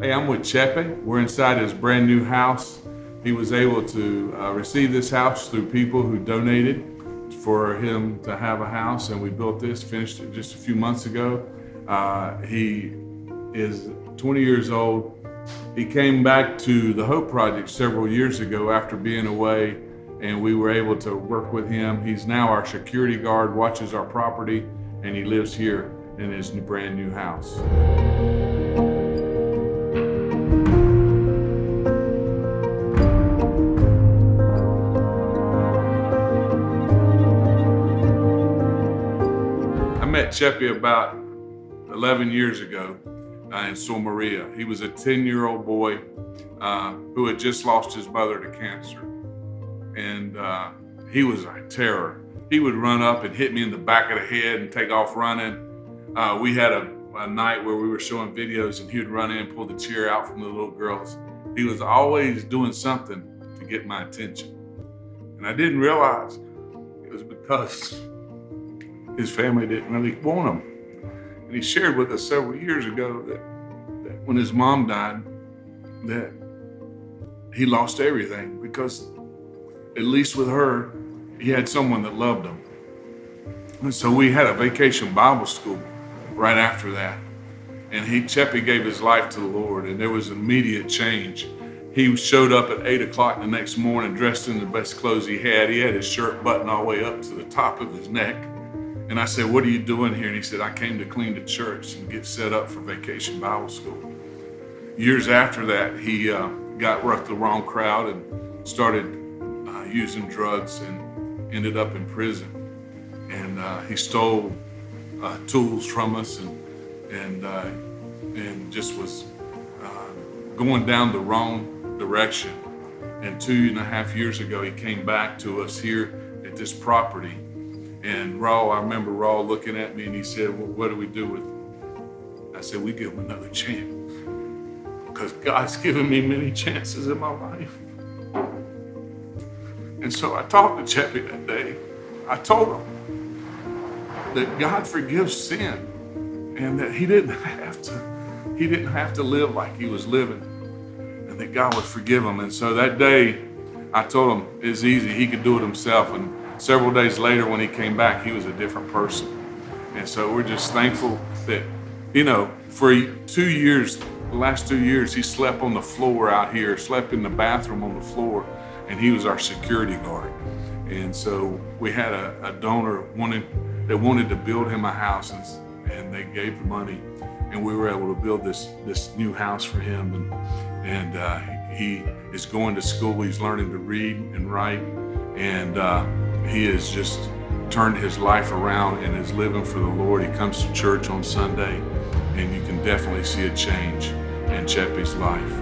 Hey, I'm with Chepe. We're inside his brand new house. He was able to receive this house through people who donated for him to have a house, and we built this, finished it just a few months ago. He is 20 years old. He came back to the Hope Project several years ago after being away, and we were able to work with him. He's now our security guard, watches our property, and he lives here in his brand new house. I met Chepe about 11 years ago in Sor Maria. He was a 10-year-old boy who had just lost his mother to cancer. And he was a terror. He would run up and hit me in the back of the head and take off running. We had a night where we were showing videos, and he would run in and pull the chair out from the little girls. He was always doing something to get my attention. And I didn't realize it was because his family didn't really want him. And he shared with us several years ago that when his mom died, that he lost everything because, at least with her, he had someone that loved him. And so we had a vacation Bible school right after that. And Chepe gave his life to the Lord, and there was an immediate change. He showed up at 8 o'clock the next morning dressed in the best clothes he had. He had his shirt buttoned all the way up to the top of his neck. And I said, "What are you doing here?" And he said, "I came to clean the church and get set up for vacation Bible school." Years after that, he got with the wrong crowd and started using drugs and ended up in prison. And he stole tools from us and just was going down the wrong direction. And 2.5 years ago, he came back to us here at this property. And I remember Raw looking at me and he said, "Well, what do we do with it?" I said, "We give him another chance. Because God's given me many chances in my life." And so I talked to Chepe that day. I told him that God forgives sin and that he didn't have to live like he was living, and that God would forgive him. And so that day I told him it's easy, he could do it himself. And several days later when he came back, he was a different person. And so we're just thankful that, for 2 years, the last 2 years, he slept on the floor out here, slept in the bathroom on the floor, and he was our security guard. And so we had a donor that wanted to build him a house, and they gave the money, and we were able to build this new house for him. And he is going to school. He's learning to read and write, and he has just turned his life around and is living for the Lord. He comes to church on Sunday, and you can definitely see a change in Chepe's life.